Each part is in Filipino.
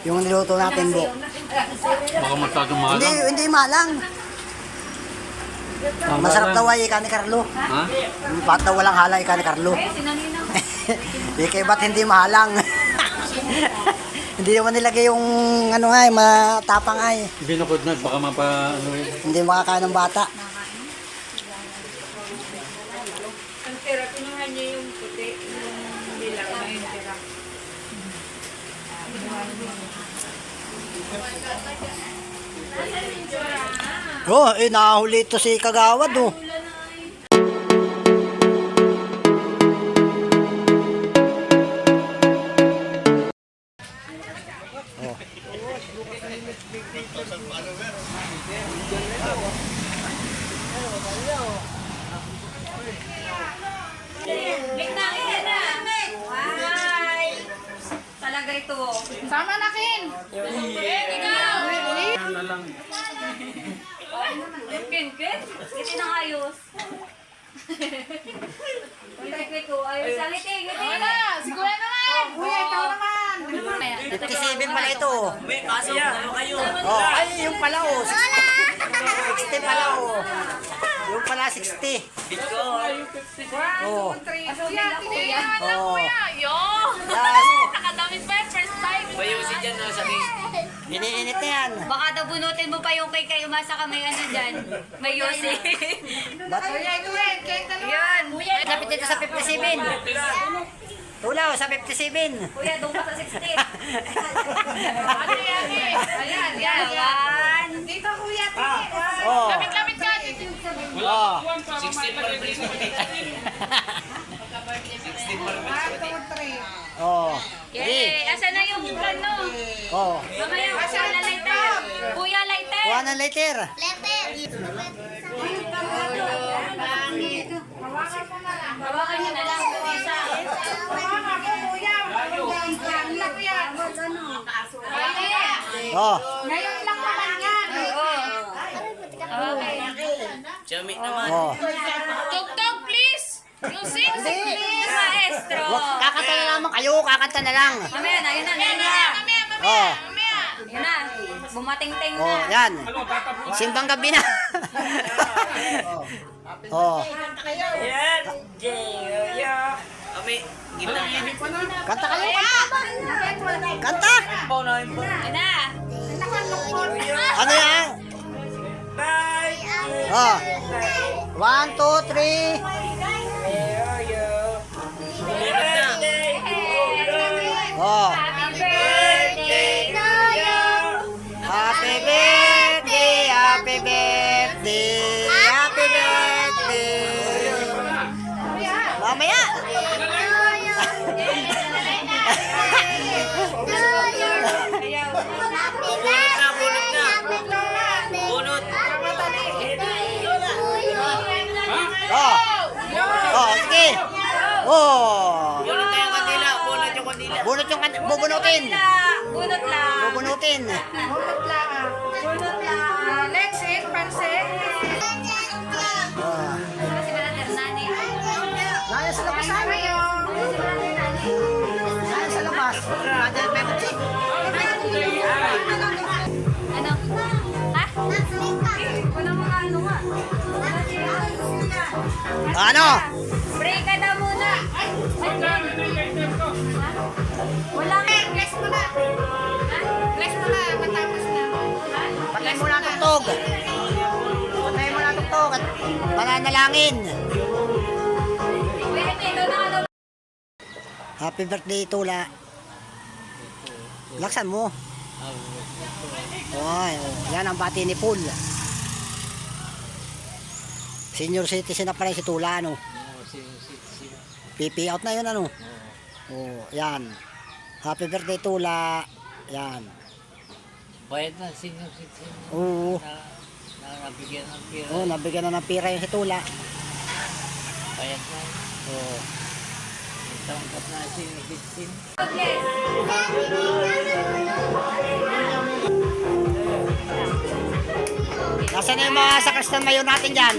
Yung niluto natin, Bo. Baka masyadong mahal. Hindi malang. Masarap daw ay ikan ni Carlo. Ha? Bakit daw walang hala ikan ni Carlo? Di kaya ba't hindi mahalang? Hindi naman nilagay yung ano ay, matapang ay. Binukod na, baka mapa... Ano, Hindi makakain ng bata. Ang tira, kinuha niya yung puti, yung bilang na yung tira. Oh, nahuli ito si Kagawad, oh. Talaga ito. Sama na, Ken! na lang. Ken? Ngiti ng ayos. Ngiti ko. Ayos sa ngiti. Wala! Si Kuya naman! Kuya, ikaw naman! 57 pala ito. Oh, ay, yung pala, oh. 60 pala, oh. Yung pala, 60. Oh. Kuya, tingnan mo na, Oh. Kuya! Yo! Yes. Nakadamit pa yung first time! Iniinit na yan. Baka daw bunutin mo pa yung kay umasa ka may ano dyan. May yosi. Ba't? Kuya, ito rin! Kaya dalawa! Yan. Lapit dito sa 57. Tulaw, sa 57. Kuya, doon ka sa 60. Ano yan eh? Ayan, yan, yan! Dito, Kuya! tingin. Oh. Lapit-lapit ka! Oh. 1, 2, 3. Oh. Yay! Asa na yung ano? Oh. Mamaya, kuha na lighter. Kuya, lighter. Kuha ng letter. Hawakan niyo na lang. Isa. Mama ko, Kuya! Ngayon lang yan! Oh. Ngayon lang naman yan! Okay. Oh. Tugtog, please! Music, please! Maestro. Kakanta na lamang kayo, kakanta na lang. Mamaya na, yun na, yun na. Oh. Yun na. Bumating-ting Oh, na. yan. Simbang gabi na. Oh. Kanta kayo, kanta. Kanta. Yun na. Ano yan? Oh. 1, 2, 3. Oh. Happy birthday to you. Happy birthday, happy birthday, happy birthday. Mamaya. Oh. Oh, sige. Oh. Bunot yung kandila. Bubunutin. Bunot lang. Bubunutin. Bunot lang. Bunot lang. Lexit, pansit. Oh. Kasi brother nani. Naya sa labas tayo. Naya sa labas. Brother Bebet. Ano? Ha? Wala mga ano nga. Ano? Break ka na muna. Wala nga. Bless mo na. Bless mo na, matapos na. Patay mo na ang tugtog. Patay mo na ang tugtog at mananalangin. Wait, ito na ano. Happy birthday, Tula. Laksan mo. Ay, oh, yan ang bati ni Paul. Senior citizen na pala si Tula, ano? PP out na yun, ano? Oh, yan. Happy birthday, Tula. Yan. Bayad na senior citizen Oo. na nabigyan ng pira. Oh, nabigyan na ng pira yung si Tula. Bayad na. Oh. Tangkap na senior citizen. Nasaan na yung mga sakristan mayon natin dyan?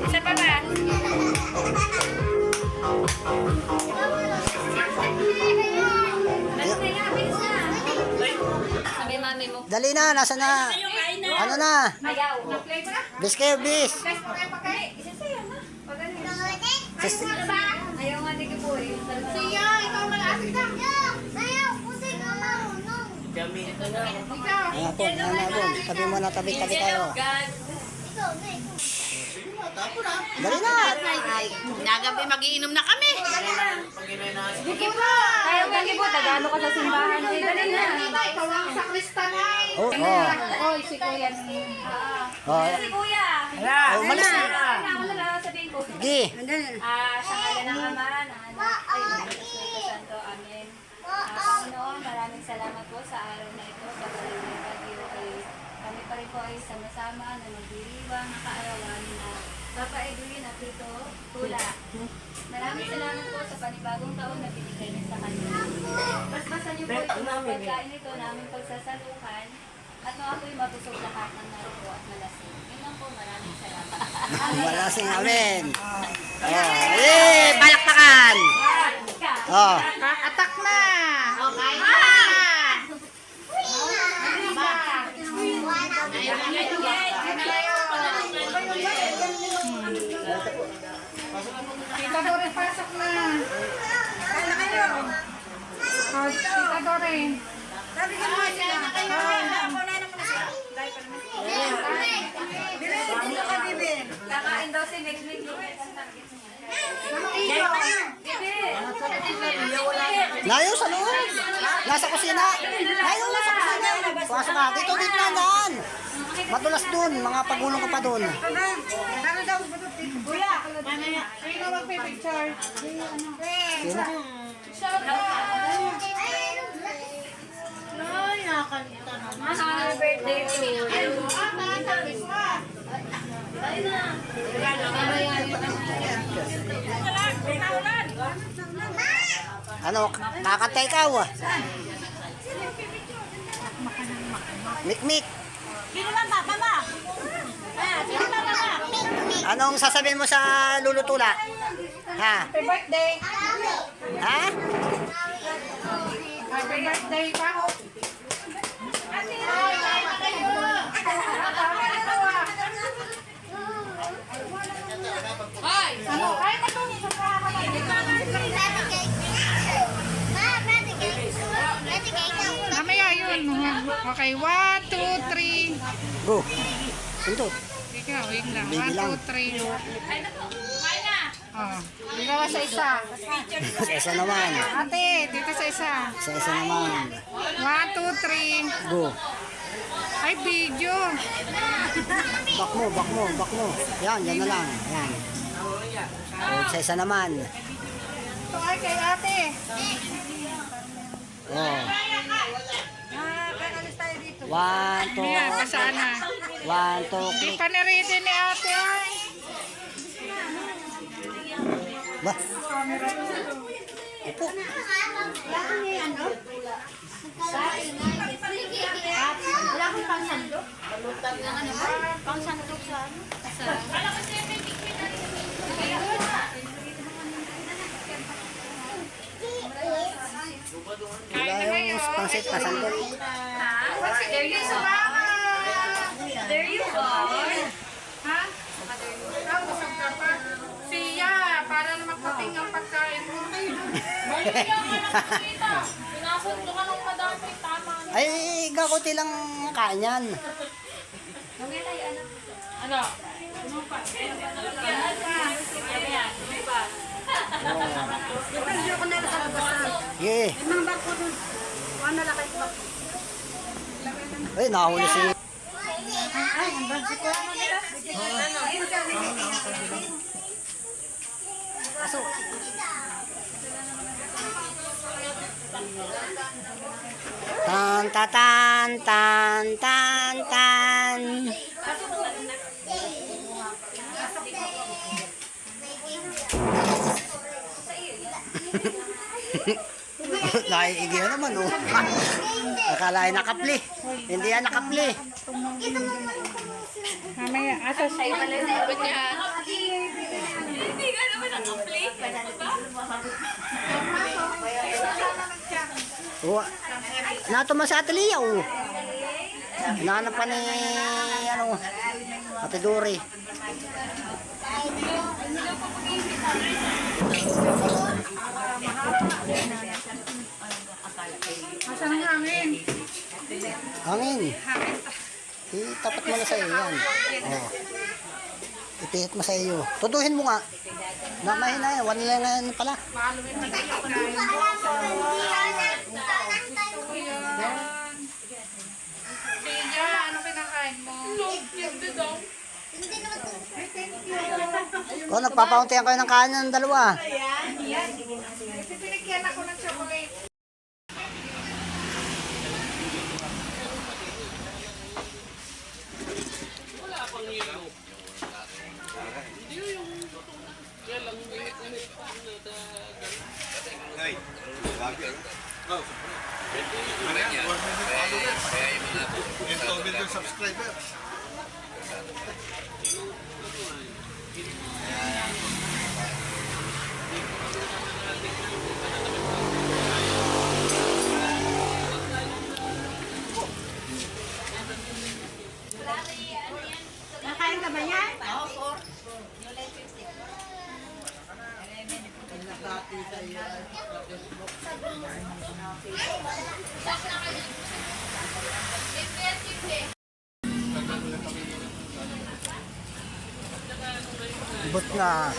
Isa pa ba? Dali na, nasa na? Ano na? Ayaw. Na-play mo na. Bis kayo, bis. Guys, pagkain. Isa sa'yo na. Pagkain. Sis- Ayaw nga din po eh. Siya, ikaw malasig na. Kami ito na. Ayan po, ayan po. Tabi mo na, tabi-tabi kayo. Dali na. Nagabi magiinom na kami. Ayaw nga din po. Tagano ka sa simbahan. Dali na. Ikaw ang sakrista na. Oh, oh. Oy, si Kuya. Oh, Si Kuya. oh, umalis na. Ako na lang sabihin ko. Sige. Sa ngalan ng Ama, ng Anak, ay ng Espiritu Santo. Amen. Panginoon, maraming salamat po sa araw na ito. Sa bagyo ay kami pa rin po ay sama-sama na nagdiriwang, nakaarawan na Papa Edwin at Tito Tula. Maraming salamat po sa panibagong taon na binigay niyo sa kanila. Basbasan niyo po itong mga pagkain ito naming pagsasalukan at mga ako'y mabusog lahat ng narupo at malasing. Yun lang po, maraming salamat. Malasing, amen. Oh, eh, palakpakan. Oh. Atak na. Okay. Tita Dore, pasok na. Kaya kayo. Oh, Tita Dore. Sabi ko mo sila. Kakain daw si Nick. Layo sa loob. Nasa kusina. Layo sa kusina. Pasok ka. Dito, dito na daan. Madulas dun. Mga pagulong ka pa dun. Sino magpipicture? Sino? Happy birthday to you. Ano? Kakanta ikaw. Mikmik. Anong sasabihin mo sa lulutula? Ha? Happy birthday. Ha? Happy birthday pa ako. Ano? Ay, matulog sa Mamaya yun. Okay, 1, 2, 3. Go. Pindot. Ikaw, wait lang. Baby 1, lang. 2, 3. Oh. Ligawa sa isa. Sa isa naman. Ate, dito sa isa. Sa isa naman. 1, 2, 3. Go. Ay, video. Back mo, back mo, back mo. Yan, yan na lang. Yan. O, sa isa naman. Ito ay kay ate. Oh. 1, 2, Mia, pasaan na. 1, 2, Di click. pa na-ready ni ate ay. Ba? Upo. Wala akong pangsandok. Pangsandok sa ano? Wala yung pangsit, pasandok. There you go. There you go. Ha? Ah, busog ka pa. Siya, para na magpating ang pagkain mo. Pinasundo ka ng madami, tama. Ay, gakuti lang kain yan. Ano? Sige. Ay, nahuli si... Pasok. Tan ta tan tan tan tan. Naiigihan naman oh. Akala ay nakapli. Hindi yan nakapli. Mamaya, asa siya. Hindi ka naman naka-play. Oh, nato man sa atelier oh. Hinahanap pa ni, ano, Ate Dory. Asan ang hangin? Hangin. Itapat mo na sa iyo yan. Oh. Ipihit mo sa iyo. Tuduhin mo nga. Mahina yan. Wala na yan pala. Maluin na tayo kain. Siya, ano pinakain mo? Hindi daw. O, nagpapauntihan kayo ng kain ng dalawa. Pinigyan ako ng chocolate. Nakain ka ba yan? But na.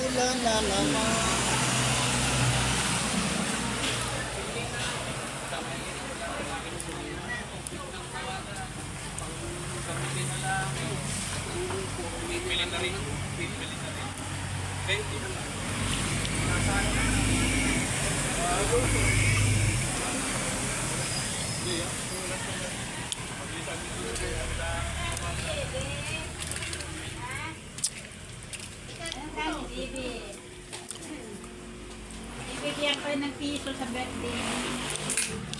Ibigyan ko ng piso sa birthday.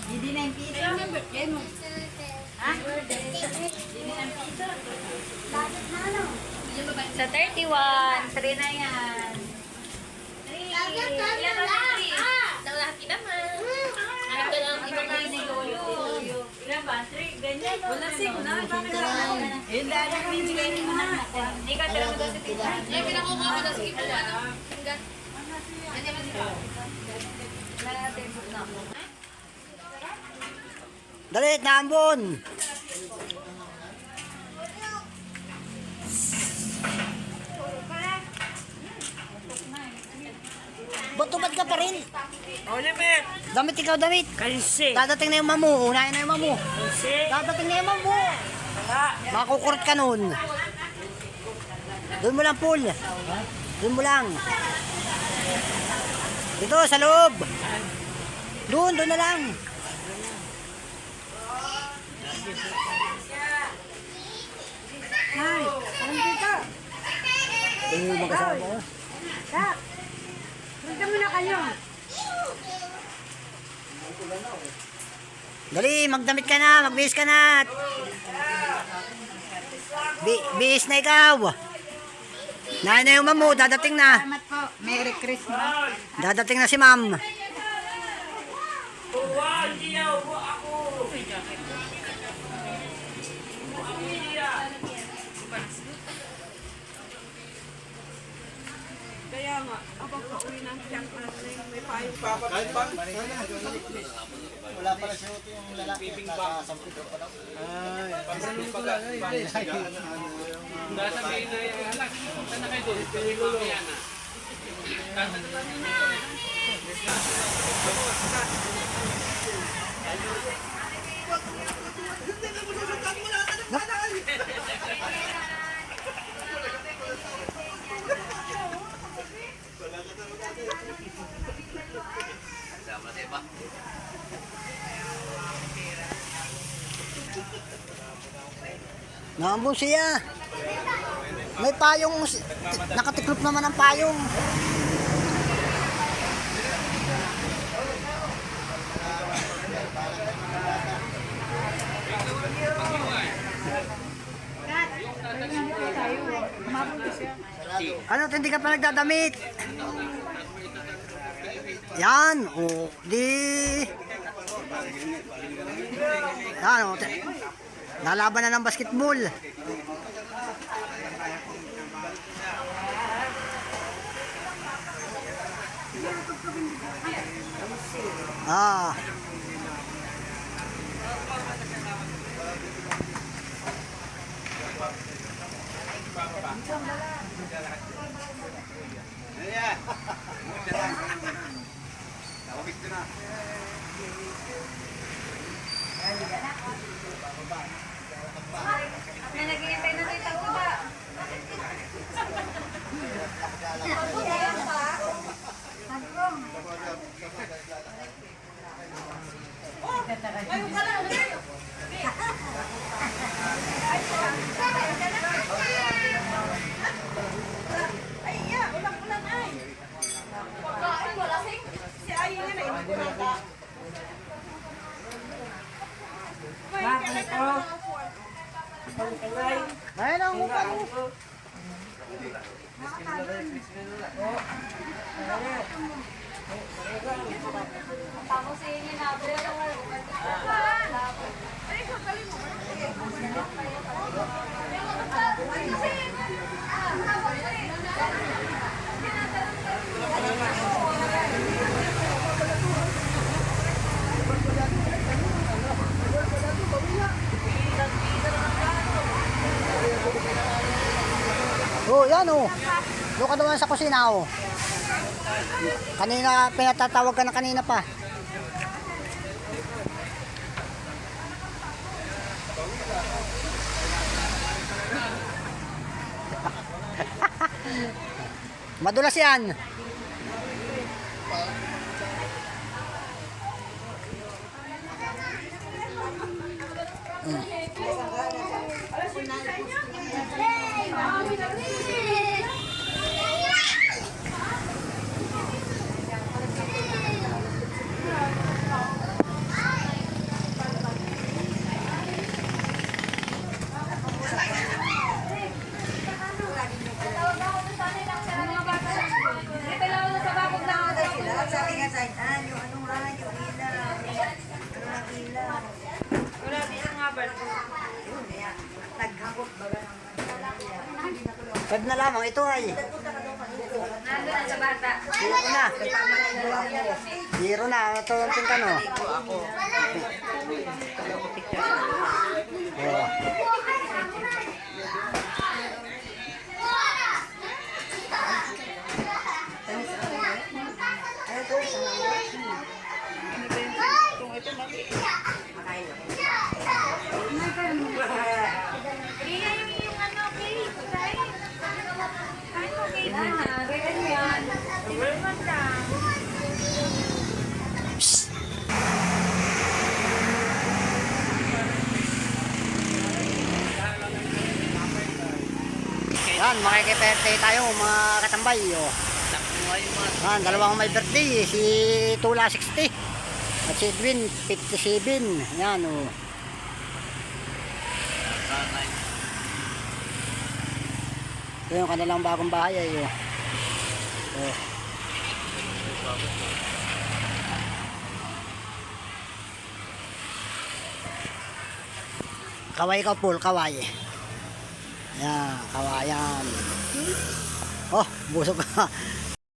Hindi na yung piso? Ano yung birthday mo? Ha? Hindi na yung piso? Sa 31, 3 na yan. 3. Ilan ba 3? Naulaki naman. Alam ko lang, ibang kayo ni Yoyo. Ilan ba? 3, ganyan. Wala siya na. Bakit lang? Yun dahil ang binigay mo na natin. Hindi ka talaga daw sa tita. Ay, pinakukuha ko na sa ipo. Ano? Hanggang. Hindi man dito. Dali, naambon. Ba't tubad ka pa rin? Damit ikaw, damit. Dadating na yung mamu. Unahin na yung mamu. Dadating na yung mamu. Makukurot ka nun. Doon mo lang, Paul. Doon mo lang. Dito, sa loob. Doon na lang. Ay, parang dito. Magkasama ko. Kak, punta muna kayo. Dali, magdamit ka na. Magbihis ka na. Bihis na ikaw. Nahin na yung mamu. Dadating na. Salamat po. Merry Christmas. Dadating na si ma'am. Kaya nga, ako pauwi ng tiyak natin. May payo pa. Wala pala siya yung lalaki. Nakasampit pa daw. Sasabihin na yung halak. Saan na kayo doon? Mamaya na. Naambon siya. May payong. Nakatiklop naman ang payong. Ano, hindi ka pa nagdadamit? Yan, o, di. Yan, o, Lalaban na ng basketball. Ah. May naghihintay na tayo taguda. Ayun ang upan. Tapos yun yung nabili ko. Oh, yan oh. Doon ka naman sa kusina oh. Kanina, pinatatawag ka na kanina pa. Madulas yan. Pwede na lamang ito ay. Nandun na sa bata. Zero na. Zero na. Ito yung tingkan o. Oh. Yan, makikipirthday tayo mga katambay. Oh. Yan, dalawang may birthday. Si Tula 60 at si Edwin 57. Yan oh. Ito yung kanilang bagong bahay ay oh. Oh. Kaway ka Paul, kaway. Yan, kawayan. Oh, busog ka.